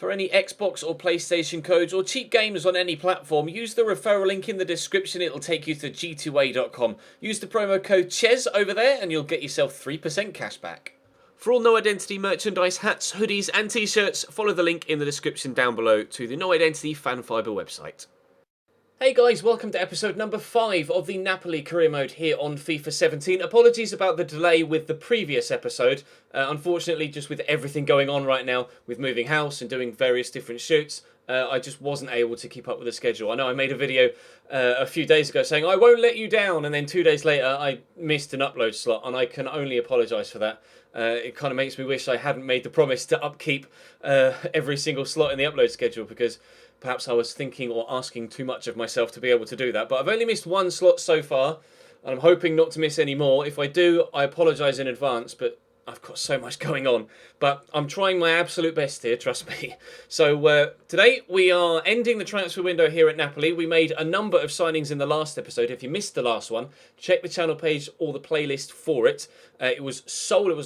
For any Xbox or PlayStation codes or cheap games on any platform, use the referral link in the description. It'll take you to g2a.com. Use the promo code CHES over there and you'll get yourself 3% cash back. For all No Identity merchandise, hats, hoodies and t-shirts, follow the link in the description down below to the No Identity Fan Fibre website. Hey guys, welcome to episode number 5 of the Napoli career mode here on FIFA 17. Apologies about the delay with the previous episode. Unfortunately, just with everything going on right now, with moving house and doing various different shoots, I just wasn't able to keep up with the schedule. I know I made a video a few days ago saying, I won't let you down, and then 2 days later I missed an upload slot, and I can only apologise for that. It kind of makes me wish I hadn't made the promise to upkeep every single slot in the upload schedule, because perhaps I was thinking or asking too much of myself to be able to do that. But I've only missed one slot so far, and I'm hoping not to miss any more. If I do, I apologise in advance, but I've got so much going on. But I'm trying my absolute best here, trust me. So today we are ending the transfer window here at Napoli. We made a number of signings in the last episode. If you missed the last one, check the channel page or the playlist for it. It was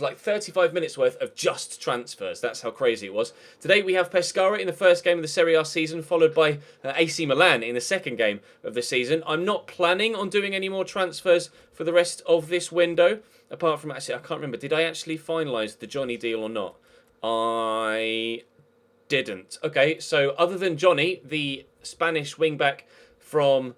like 35 minutes worth of just transfers. That's how crazy it was. Today we have Pescara in the first game of the Serie A season, followed by AC Milan in the second game of the season. I'm not planning on doing any more transfers for the rest of this window. Apart from, actually, I can't remember. Did I actually finalise the Johnny deal or not? I didn't. Okay, so other than Johnny, the Spanish wing-back from...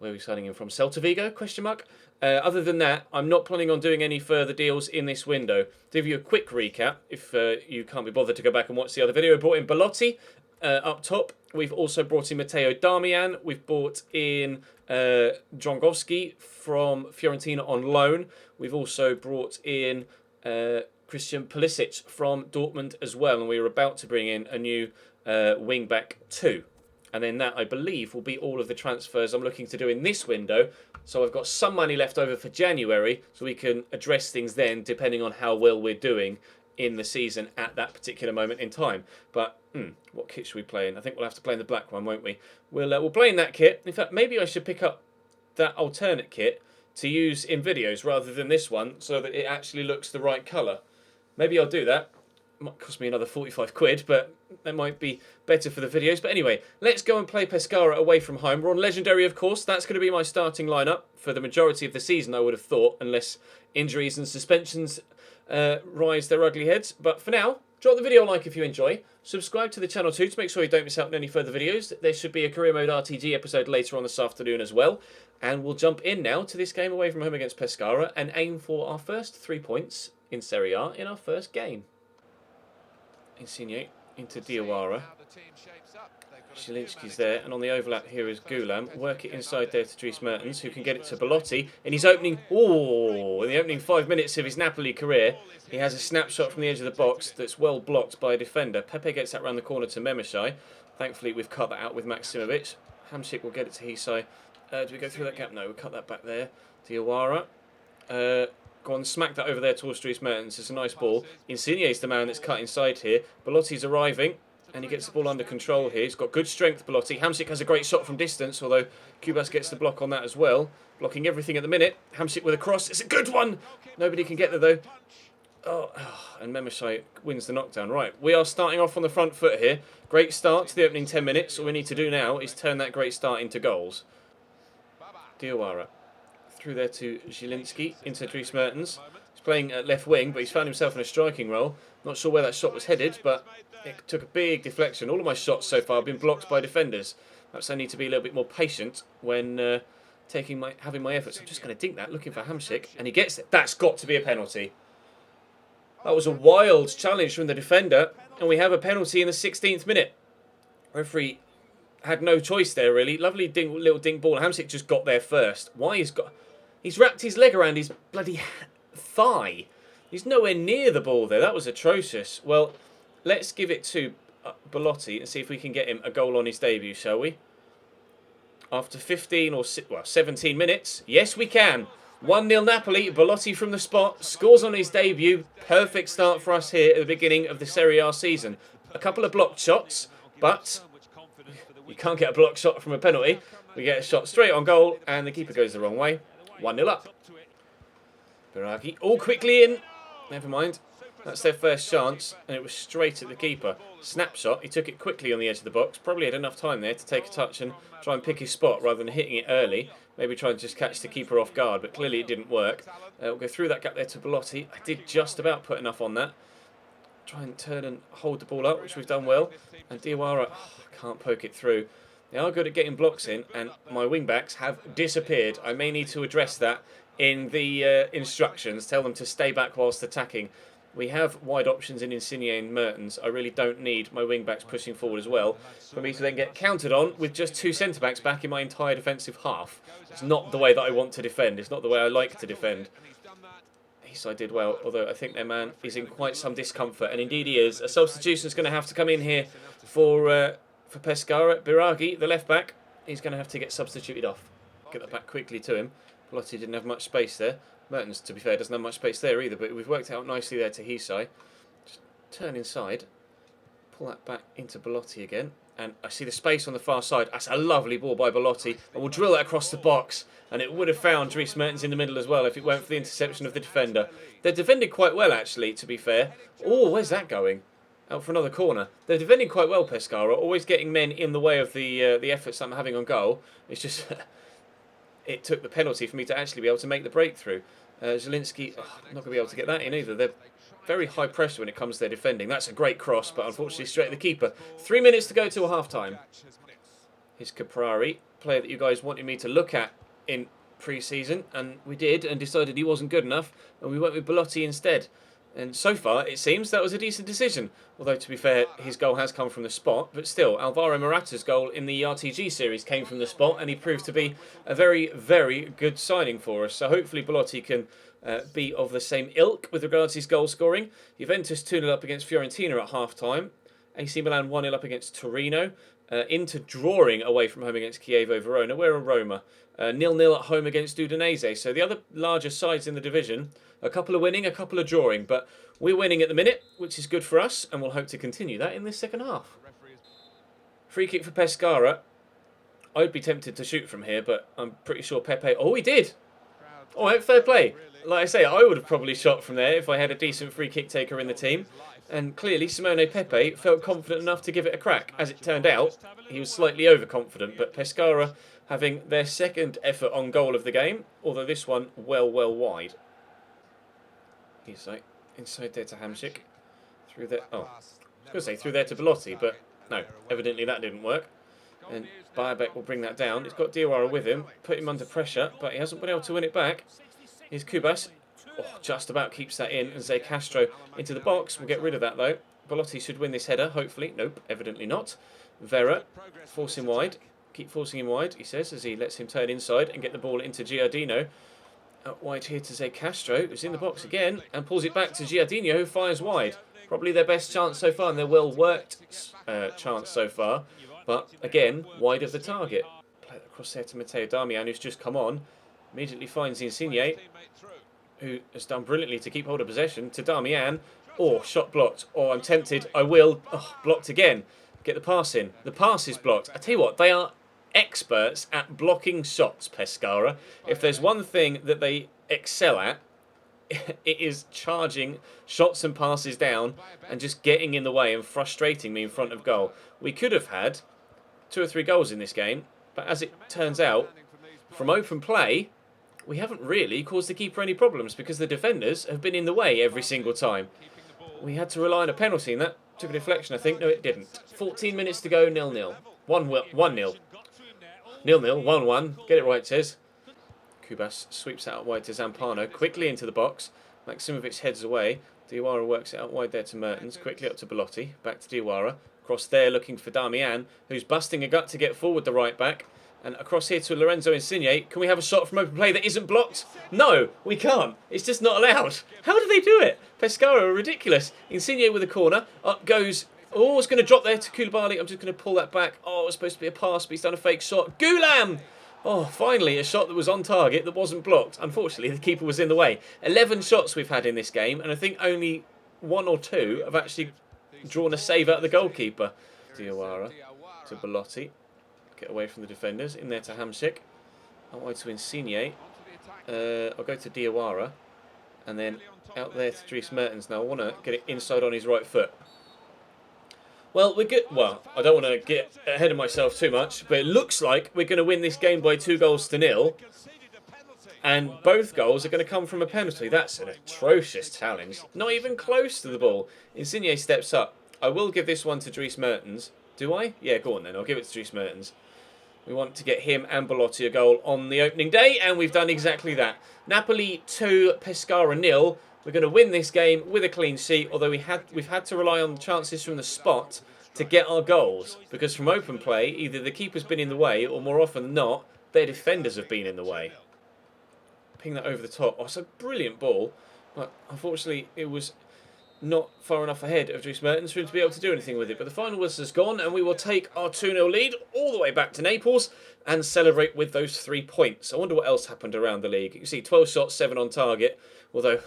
Where are we signing him from? Celta Vigo? Question mark. Other than that, I'm not planning on doing any further deals in this window. To give you a quick recap, if you can't be bothered to go back and watch the other video, we brought in Belotti up top. We've also brought in Matteo Darmian. We've brought in Drongowski from Fiorentina on loan. We've also brought in Christian Pulisic from Dortmund as well. And we were about to bring in a new wing-back too. And then that, I believe, will be all of the transfers I'm looking to do in this window. So I've got some money left over for January, so we can address things then, depending on how well we're doing in the season at that particular moment in time. But what kit should we play in? I think we'll have to play in the black one, won't we? We'll play in that kit. In fact, maybe I should pick up that alternate kit to use in videos rather than this one, so that it actually looks the right colour. Maybe I'll do that. It might cost me another 45 quid, but that might be better for the videos. But anyway, let's go and play Pescara away from home. We're on Legendary, of course. That's going to be my starting lineup for the majority of the season, I would have thought, unless injuries and suspensions rise their ugly heads. But for now, drop the video a like if you enjoy. Subscribe to the channel too to make sure you don't miss out on any further videos. There should be a Career Mode RTG episode later on this afternoon as well. And we'll jump in now to this game away from home against Pescara and aim for our first 3 points in Serie A in our first game. Insigne into Diawara. Zielinski's there, and on the overlap here is Gulam. Work it inside there to Dries Mertens, who can get it to Belotti. In his opening, in the opening 5 minutes of his Napoli career, he has a snapshot from the edge of the box that's well blocked by a defender. Pepe gets that round the corner to Memeshai. Thankfully, we've cut that out with Maksimovic. Hamsik will get it to Hisai. Do we go through that gap? No, we cut that back there. Diawara. Go on, smack that over there towards Dries Mertens. It's a nice ball. Insigne's the man that's cut inside here. Belotti's arriving, and he gets the ball under control here. He's got good strength, Belotti. Hamsik has a great shot from distance, although Kubas gets the block on that as well. Blocking everything at the minute. Hamsik with a cross. It's a good one! Nobody can get there, though. And Memeshai wins the knockdown. Right, we are starting off on the front foot here. Great start to the opening 10 minutes. All we need to do now is turn that great start into goals. Diawara. Through there to Zielinski, into Dries Mertens. He's playing at left wing, but he's found himself in a striking role. Not sure where that shot was headed, but it took a big deflection. All of my shots so far have been blocked by defenders. Perhaps I need to be a little bit more patient when having my efforts. I'm just going to dink that, looking for Hamsik, and he gets it. That's got to be a penalty. That was a wild challenge from the defender, and we have a penalty in the 16th minute. Referee had no choice there, really. Lovely little dink ball. Hamsik just got there first. Why he's wrapped his leg around his bloody thigh. He's nowhere near the ball there. That was atrocious. Well, let's give it to Belotti and see if we can get him a goal on his debut, shall we? After 15 or 17 minutes, yes we can. 1-0 Napoli. Belotti from the spot scores on his debut. Perfect start for us here at the beginning of the Serie A season. A couple of blocked shots, but you can't get a blocked shot from a penalty. We get a shot straight on goal, and the keeper goes the wrong way. 1-0 up. Biragi all quickly in. Never mind. That's their first chance, and it was straight at the keeper. Snapshot, he took it quickly on the edge of the box. Probably had enough time there to take a touch and try and pick his spot rather than hitting it early. Maybe try and just catch the keeper off guard, but clearly it didn't work. We'll go through that gap there to Belotti. I did just about put enough on that. Try and turn and hold the ball up, which we've done well. And Diawara, can't poke it through. They are good at getting blocks in, and my wing-backs have disappeared. I may need to address that in the instructions. Tell them to stay back whilst attacking. We have wide options in Insigne and Mertens. I really don't need my wing-backs pushing forward as well for me to then get countered on with just 2 centre-backs back in my entire defensive half. It's not the way that I want to defend. It's not the way I like to defend. I did well, although I think their man is in quite some discomfort, and indeed he is. A substitution is going to have to come in here for Pescara. Biraghi, the left back, he's going to have to get substituted off. Get that back quickly to him. Belotti didn't have much space there. Mertens, to be fair, doesn't have much space there either, but we've worked out nicely there to Hisai. Just turn inside, pull that back into Belotti again, and I see the space on the far side. That's a lovely ball by Belotti, and we'll drill that across the box. And it would have found Dries Mertens in the middle as well if it weren't for the interception of the defender. They're defending quite well, actually, to be fair. Oh, where's that going? Out for another corner. They're defending quite well, Pescara, always getting men in the way of the efforts I'm having on goal. It's just it took the penalty for me to actually be able to make the breakthrough. Zielinski, not going to be able to get that in either. They're very high pressure when it comes to their defending. That's a great cross, but unfortunately straight at the keeper. 3 minutes to go till half-time. Here's Caprari, player that you guys wanted me to look at in pre-season, and we did, and decided he wasn't good enough, and we went with Belotti instead. And so far, it seems that was a decent decision. Although, to be fair, his goal has come from the spot, but still, Alvaro Morata's goal in the RTG series came from the spot, and he proved to be a very, very good signing for us. So hopefully Belotti can be of the same ilk with regards to his goal scoring. Juventus 2-0 up against Fiorentina at half-time. AC Milan 1-0 up against Torino. Into drawing away from home against Chievo Verona. We're a Roma. 0-0 at home against Udinese. So the other larger sides in the division, a couple are winning, a couple are drawing. But we're winning at the minute, which is good for us, and we'll hope to continue that in this second half. Free kick for Pescara. I'd be tempted to shoot from here, but I'm pretty sure Pepe... Oh, he did! All right, fair play. Like I say, I would have probably shot from there if I had a decent free kick taker in the team. And clearly, Simone Pepe felt confident enough to give it a crack. As it turned out, he was slightly overconfident, but Pescara having their second effort on goal of the game, although this one well wide. Inside there to Hamsik. Through there. Oh, I was going to say through there to Belotti, but no, evidently that didn't work. And Bayabek will bring that down. He's got Diawara with him, put him under pressure, but he hasn't been able to win it back. Here's Kubas. Oh, just about keeps that in. And Zé Castro into the box. We'll get rid of that, though. Belotti should win this header, hopefully. Nope, evidently not. Vera, force him wide. Keep forcing him wide, he says, as he lets him turn inside and get the ball into Giardino. Out wide here to Zé Castro, who's in the box again, and pulls it back to Giardino, who fires wide. Probably their best chance so far, and their well-worked chance so far. But, again, wide of the target. Play that across there to Matteo Darmian, who's just come on. Immediately finds Insigne, who has done brilliantly to keep hold of possession, to Darmian. Oh, shot blocked. Oh, I'm tempted. I will. Oh, blocked again. Get the pass in. The pass is blocked. I tell you what, they are experts at blocking shots, Pescara. If there's one thing that they excel at, it is charging shots and passes down and just getting in the way and frustrating me in front of goal. We could have had 2 or 3 goals in this game, but as it turns out, from open play, we haven't really caused the keeper any problems because the defenders have been in the way every single time. We had to rely on a penalty and that took a deflection, I think. No, it didn't. 14 minutes to go, 0-0. 1-0. 0-0, 1-1. Get it right, says. Kubas sweeps it out wide to Zampano. Quickly into the box. Maksimovic heads away. Diawara works it out wide there to Mertens. Quickly up to Belotti. Back to Diawara. Across there looking for Darmian, who's busting a gut to get forward the right back. And across here to Lorenzo Insigne. Can we have a shot from open play that isn't blocked? No, we can't. It's just not allowed. How do they do it? Pescara are ridiculous. Insigne with a corner. Up goes... Oh, it's going to drop there to Koulibaly. I'm just going to pull that back. Oh, it was supposed to be a pass, but he's done a fake shot. Goulam! Oh, finally, a shot that was on target that wasn't blocked. Unfortunately, the keeper was in the way. 11 shots we've had in this game, and I think only 1 or 2 have actually drawn a save out of the goalkeeper. Diawara to Belotti. Get away from the defenders. In there to Hamsik. Out wide to Insigne. I'll go to Diawara. And then out there to Dries Mertens now. I want to get it inside on his right foot. Well, we're good. Well, I don't want to get ahead of myself too much, but it looks like we're going to win this game by 2-0. And both goals are going to come from a penalty. That's an atrocious challenge. Not even close to the ball. Insigne steps up. I will give this one to Dries Mertens. Do I? Yeah, go on then. I'll give it to Dries Mertens. We want to get him and Belotti a goal on the opening day, and we've done exactly that. Napoli 2, Pescara 0. We're going to win this game with a clean sheet, although we've had to rely on the chances from the spot to get our goals. Because from open play, either the keeper's been in the way, or more often than not, their defenders have been in the way. Ping that over the top. Oh, it's a brilliant ball, but unfortunately it was not far enough ahead of Dries Mertens for him to be able to do anything with it. But the final whistle has gone, and we will take our 2-0 lead all the way back to Naples and celebrate with those 3 points. I wonder what else happened around the league. You can see 12 shots, 7 on target, although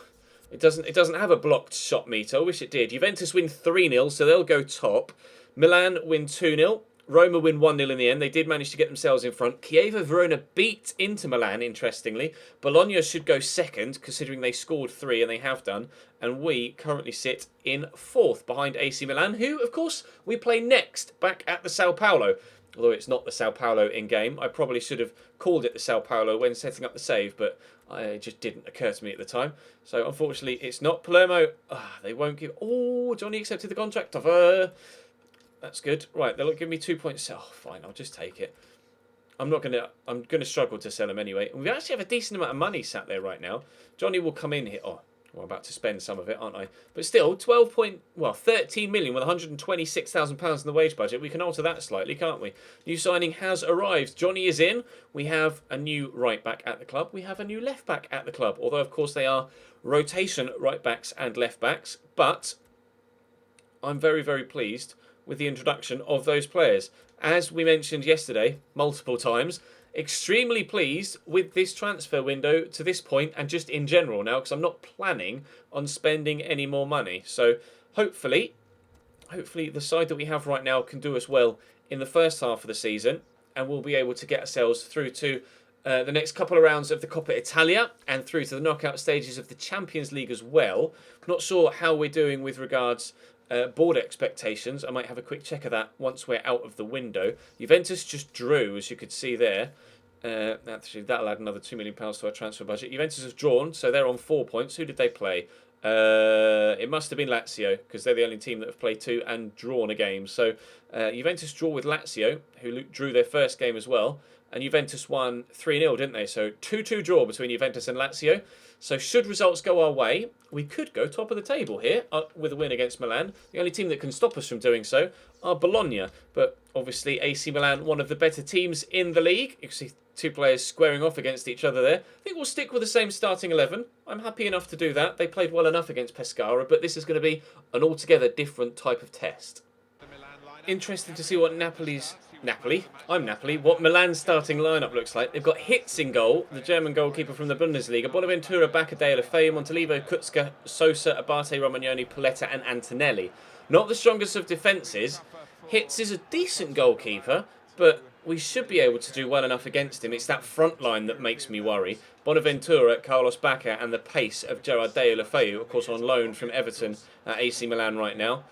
it doesn't have a blocked shot meter. I wish it did. Juventus win 3-0, so they'll go top. Milan win 2-0. Roma win 1-0 in the end. They did manage to get themselves in front. Chievo Verona beat Inter Milan, interestingly. Bologna should go second, considering they scored 3, and they have done. And we currently sit in 4th, behind AC Milan, who, of course, we play next, back at the Sao Paulo. Although it's not the Sao Paulo in-game. I probably should have called it the Sao Paulo when setting up the save, but it just didn't occur to me at the time. So, unfortunately, it's not Palermo. They won't give... Oh, Johnny accepted the contract offer. That's good. Right, they'll give me 2 points. Oh, fine, I'll just take it. I'm gonna struggle to sell them anyway. And we actually have a decent amount of money sat there right now. Johnny will come in here. Oh, I'm about to spend some of it, aren't I? But still, 13 million with £126,000 in the wage budget. We can alter that slightly, can't we? New signing has arrived. Johnny is in. We have a new right back at the club. We have a new left back at the club. Although, of course, they are rotation right backs and left backs. But I'm very, very pleased with the introduction of those players. As we mentioned yesterday, multiple times, extremely pleased with this transfer window to this point and just in general now, because I'm not planning on spending any more money. So hopefully the side that we have right now can do us well in the first half of the season, and we'll be able to get ourselves through to the next couple of rounds of the Coppa Italia and through to the knockout stages of the Champions League as well. Not sure how we're doing with regards board expectations. I might have a quick check of that once we're out of the window. Juventus just drew, as you could see there. Actually, that'll add another £2 million to our transfer budget. Juventus has drawn, so they're on 4 points. Who did they play? It must have been Lazio, because they're the only team that have played 2 and drawn a game. So Juventus draw with Lazio, who drew their first game as well. And Juventus won 3-0, didn't they? So 2-2 draw between Juventus and Lazio. So should results go our way, we could go top of the table here with a win against Milan. The only team that can stop us from doing so are Bologna. But obviously AC Milan, one of the better teams in the league. You can see 2 players squaring off against each other there. I think we'll stick with the same starting 11. I'm happy enough to do that. They played well enough against Pescara, but this is going to be an altogether different type of test. Interested to see what what Milan's starting lineup looks like. They've got Hitz in goal, the German goalkeeper from the Bundesliga, Bonaventura, Bacadei, Lefebvre, Montalivo, Kutzka, Sosa, Abate, Romagnoli, Paletta and Antonelli. Not the strongest of defences. Hitz is a decent goalkeeper, but we should be able to do well enough against him. It's that front line that makes me worry. Bonaventura, Carlos Bacca and the pace of Gerard Lefebvre, of course on loan from Everton at AC Milan right now.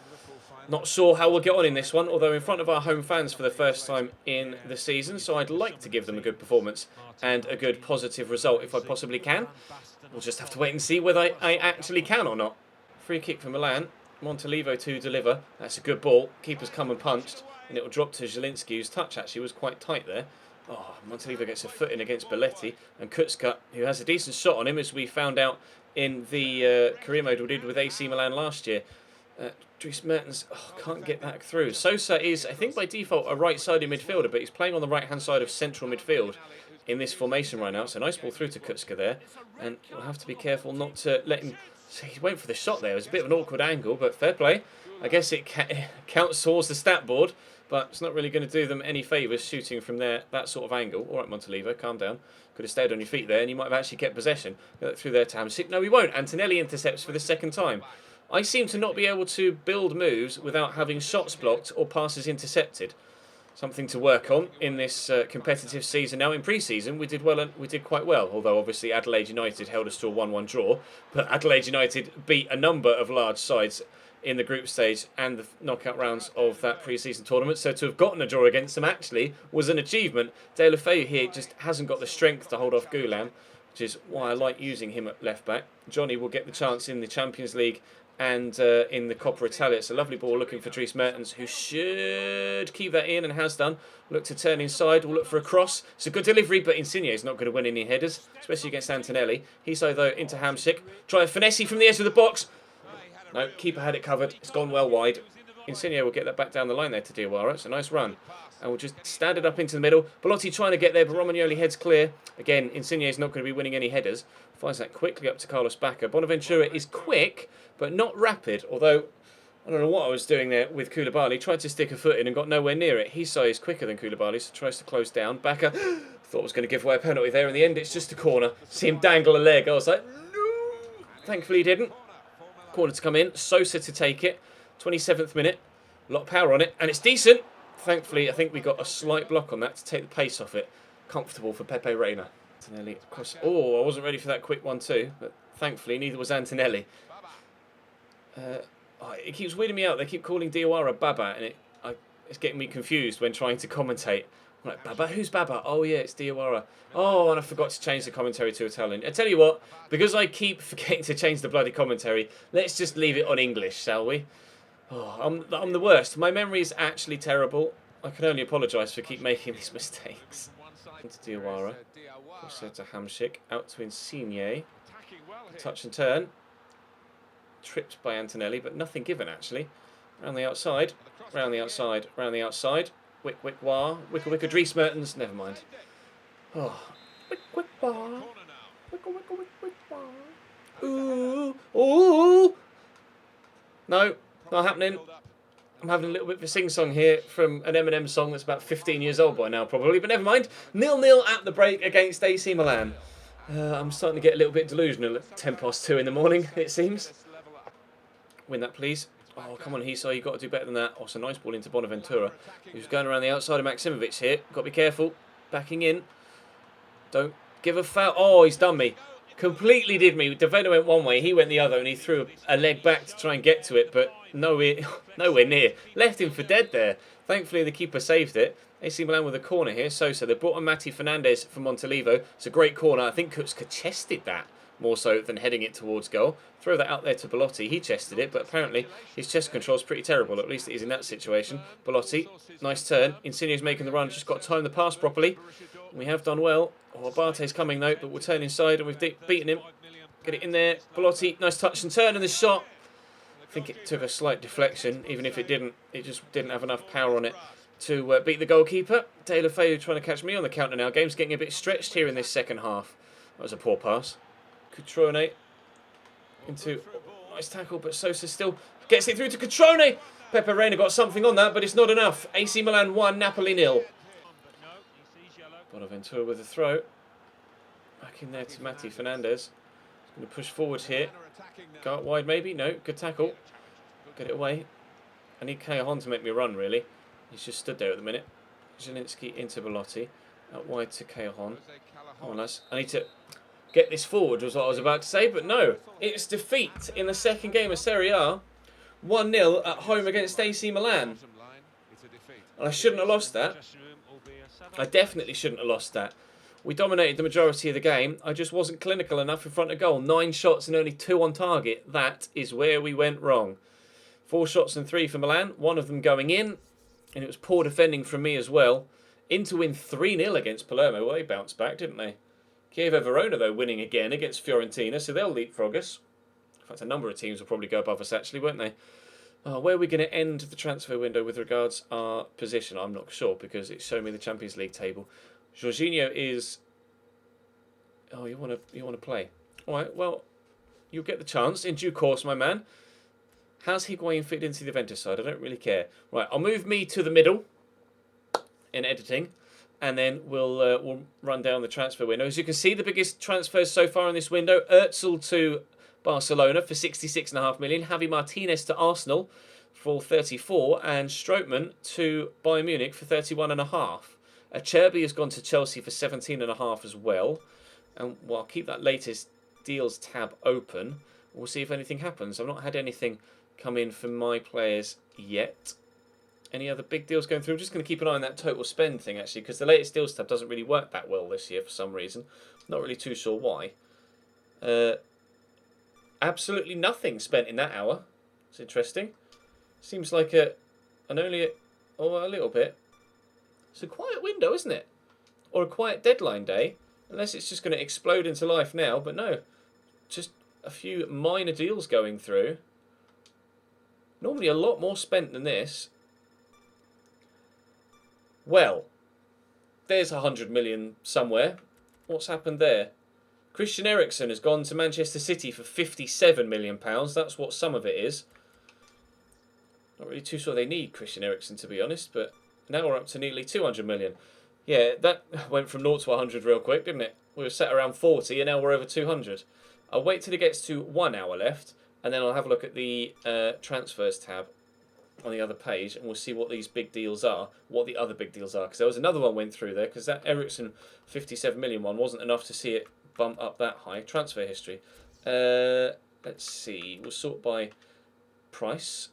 Not sure how we'll get on in this one, although in front of our home fans for the first time in the season, so I'd like to give them a good performance and a good positive result if I possibly can. We'll just have to wait and see whether I actually can or not. Free kick for Milan. Montalivo to deliver. That's a good ball. Keeper's come and punched, and it'll drop to Zielinski, whose touch actually was quite tight there. Oh, Montalivo gets a foot in against Belletti, and Kutzka, who has a decent shot on him, as we found out in the career mode we did with AC Milan last year. Dries Mertens can't get that through. Sosa is, I think by default, a right-sided midfielder, but he's playing on the right-hand side of central midfield in this formation right now. So nice ball through to Kutzka there. And we'll have to be careful not to let him... So he went for the shot there. It was a bit of an awkward angle, but fair play. I guess it counts towards the stat board, but it's not really going to do them any favours shooting from there, that sort of angle. All right, Montalivo, calm down. Could have stayed on your feet there, and you might have actually kept possession. Get that through there to Hamsik. No, he won't. Antonelli intercepts for the second time. I seem to not be able to build moves without having shots blocked or passes intercepted. Something to work on in this competitive season. Now, in pre-season, we did well. We did quite well, although obviously Adelaide United held us to a 1-1 draw. But Adelaide United beat a number of large sides in the group stage and the knockout rounds of that pre-season tournament. So to have gotten a draw against them actually was an achievement. De La Feu here just hasn't got the strength to hold off Goulam, which is why I like using him at left back. Johnny will get the chance in the Champions League and in the Coppa Italia. It's a lovely ball looking for Dries Mertens, who should keep that in and has done. Look to turn inside, we'll look for a cross. It's a good delivery, but Insigne is not going to win any headers, especially against Antonelli. Hiso, though, into Hamsik. Try a finesse from the edge of the box. No, keeper had it covered. It's gone well wide. Insigne will get that back down the line there to Diawara. It's a nice run. And we'll just stand it up into the middle. Belotti trying to get there, but Romagnoli heads clear. Again, Insigne is not going to be winning any headers. Finds that quickly up to Carlos Bacca. Bonaventura is quick, but not rapid. Although, I don't know what I was doing there with Koulibaly. Tried to stick a foot in and got nowhere near it. Hiso is quicker than Koulibaly, so tries to close down. Bacca thought was going to give away a penalty there. In the end, it's just a corner. See him dangle a leg. I was like, no! Thankfully, he didn't. Corner to come in. Sosa to take it. 27th minute. A lot of power on it, and it's decent. Thankfully, I think we got a slight block on that to take the pace off it. Comfortable for Pepe Reina. Antonelli across. Oh, I wasn't ready for that quick one too, but thankfully neither was Antonelli. It keeps weirding me out. They keep calling Diawara Baba, and it's getting me confused when trying to commentate. I'm like, Baba? Who's Baba? Oh yeah, it's Diawara. Oh, and I forgot to change the commentary to Italian. I tell you what, because I keep forgetting to change the bloody commentary, let's just leave it on English, shall we? Oh, I'm the worst. My memory is actually terrible. I can only apologise for keep making these mistakes. Into Diawara. Also to Hamsik. Out to Insigne. Touch and turn. Tripped by Antonelli, but nothing given actually. Round the outside. Round the outside. Round the outside. Wick wick wah. Wicka wicka Dries Mertens. Never mind. Oh. Wick wick wah. Wicka wicka wick wick wah. Ooh. Ooh. No. Not happening. I'm having a little bit of a sing-song here from an Eminem song that's about 15 years old by now, probably. But never mind. 0-0 at the break against AC Milan. I'm starting to get a little bit delusional at 2:10 in the morning, it seems. Win that, please. Oh, come on, Hiso. You've got to do better than that. Oh, it's a nice ball into Bonaventura, who's going around the outside of Maksimovic here. Got to be careful. Backing in. Don't give a foul. Oh, he's done me. Completely did me. Devena went one way, he went the other, and he threw a leg back to try and get to it, but nowhere near. Left him for dead there. Thankfully, the keeper saved it. AC Milan with a corner here. Sosa, they brought on Mati Fernandez from Montalivo. It's a great corner. I think Kutska chested that more so than heading it towards goal. Throw that out there to Belotti. He chested it, but apparently his chest control is pretty terrible. At least it is in that situation. Belotti, nice turn. Insigne's making the run. Just got to time the pass properly. We have done well. Oh, Barte's coming though, but we'll turn inside and we've beaten him. Get it in there. Belotti, nice touch and turn, and the shot. I think it took a slight deflection, even if it didn't. It just didn't have enough power on it to beat the goalkeeper. De La Feu trying to catch me on the counter now. Game's getting a bit stretched here in this second half. That was a poor pass. Cutrone into nice tackle, but Sosa still gets it through to Cutrone. Pepe Reina got something on that, but it's not enough. AC Milan 1, Napoli 0. Bonaventura with a throw. Back in there to Mati Fernandez. He's going to push forward here. Go out wide maybe? No, good tackle. Get it away. I need Callejon to make me run really. He's just stood there at the minute. Zielinski into Belotti. Out wide to Callejon. Come on lads. I need to get this forward was what I was about to say, but no. It's defeat in the second game of Serie A. 1-0 at home against AC Milan. And I shouldn't have lost that. I definitely shouldn't have lost that. We dominated the majority of the game. I just wasn't clinical enough in front of goal. 9 shots and only 2 on target. That is where we went wrong. 4 shots and 3 for Milan. 1 of them going in. And it was poor defending from me as well. In to win 3-0 against Palermo. Well, they bounced back, didn't they? Chievo Verona, though, winning again against Fiorentina. So they'll leapfrog us. In fact, a number of teams will probably go above us, actually, won't they? Where are we going to end the transfer window with regards our position? I'm not sure because it's showing me the Champions League table. Jorginho is... Oh, you want to play? All right, well, you'll get the chance in due course, my man. How's Higuain fit into the Juventus side? I don't really care. Right, I'll move me to the middle in editing, and then we'll run down the transfer window. As you can see, the biggest transfers so far in this window: Özil to Barcelona for 66.5 million. Javi Martinez to Arsenal for 34, and Strootman to Bayern Munich for 31.5. Acerbi has gone to Chelsea for 17.5 as well. And well, I'll keep that latest deals tab open. We'll see if anything happens. I've not had anything come in for my players yet. Any other big deals going through? I'm just going to keep an eye on that total spend thing, actually, because the latest deals tab doesn't really work that well this year for some reason. Not really too sure why. Absolutely nothing spent in that hour. It's interesting. Seems like a little bit. It's a quiet window, isn't it? Or a quiet deadline day. Unless it's just going to explode into life now. But no, just a few minor deals going through. Normally a lot more spent than this. Well, there's 100 million somewhere. What's happened there? Christian Eriksen has gone to Manchester City for £57 million. That's what some of it is. Not really too sure they need Christian Eriksen, to be honest, but now we're up to nearly 200 million. Yeah, that went from 0 to 100 real quick, didn't it? We were set around 40 and now we're over 200. I'll wait till it gets to 1 hour left and then I'll have a look at the transfers tab on the other page and we'll see what these big deals are, what the other big deals are. Because there was another one went through there because that Eriksen 57 million one wasn't enough to see it bump up that high. Transfer history. Let's see. We'll sort by price.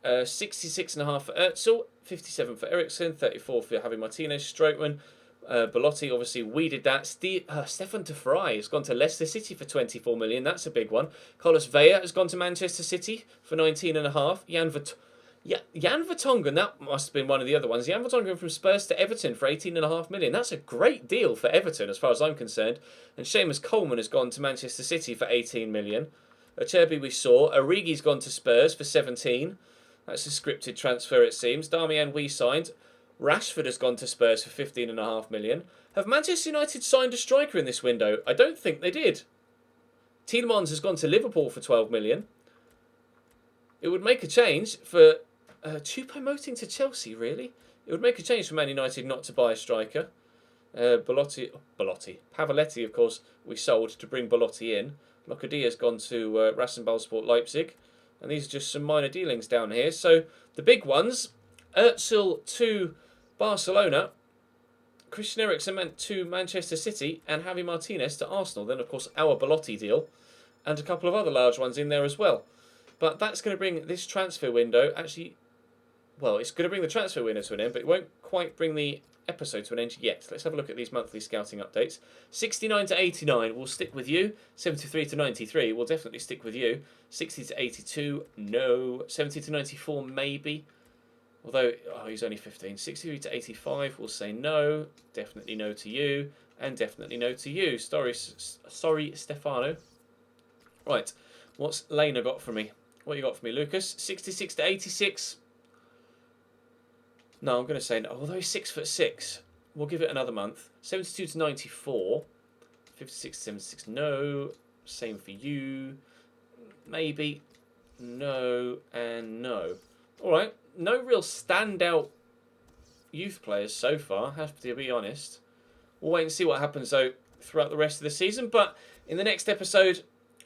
66.5 for Özil, 57 for Eriksen, 34 for Javi Martinez, Strootman, Belotti, obviously we did that. Stefan de Vrij has gone to Leicester City for 24 million. That's a big one. Carlos Vela has gone to Manchester City for 19.5. Jan Vertonghen, that must have been one of the other ones. Jan Vertonghen from Spurs to Everton for 18.5 million. That's a great deal for Everton as far as I'm concerned. And Seamus Coleman has gone to Manchester City for 18 million. Acerbi we saw. Origi's gone to Spurs for 17. That's a scripted transfer, it seems. Darmian we signed. Rashford has gone to Spurs for 15.5 million. Have Manchester United signed a striker in this window? I don't think they did. Tielemans has gone to Liverpool for 12 million. It would make a change for Choupo-Moting to Chelsea, really? It would make a change for Man United not to buy a striker. Pavoletti, of course, we sold to bring Belotti in. Locadia has gone to Rasenballsport Leipzig. And these are just some minor dealings down here. So the big ones, Özil to Barcelona, Christian Eriksen to Manchester City, and Javi Martinez to Arsenal. Then, of course, our Belotti deal, and a couple of other large ones in there as well. But that's going to bring this transfer window, actually, well, it's going to bring the transfer window to an end, but it won't quite bring the episode to an end yet. Let's have a look at these monthly scouting updates. 69 to 89 will stick with you. 73 to 93 will definitely stick with you. 60 to 82, no. 70 to 94, maybe. Although, he's only 15. 63 to 85, we'll say no. Definitely no to you. And definitely no to you. Sorry, Stefano. Right, what's Lena got for me? What you got for me, Lucas? 66 to 86. No, I'm going to say no. Although he's 6'6", we'll give it another month. 72 to 94. 56 to 76, no. Same for you. Maybe. No and no. Alright, no real standout youth players so far, have to be honest. We'll wait and see what happens, though, throughout the rest of the season. But in the next episode,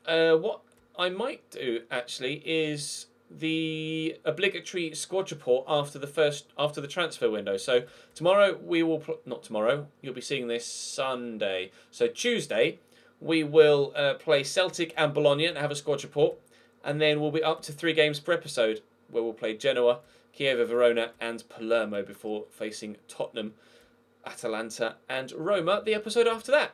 what I might do, actually, is the obligatory squad report after the transfer window. So tomorrow we will not tomorrow. You'll be seeing this Sunday. So Tuesday we will play Celtic and Bologna and have a squad report, and then we'll be up to 3 games per episode where we'll play Genoa, Chievo Verona, and Palermo before facing Tottenham, Atalanta, and Roma the episode after that.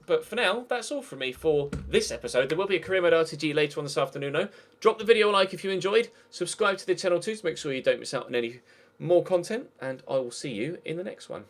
But for now, that's all from me for this episode. There will be a Career Mode RTG later on this afternoon, though. Drop the video a like if you enjoyed. Subscribe to the channel too to make sure you don't miss out on any more content. And I will see you in the next one.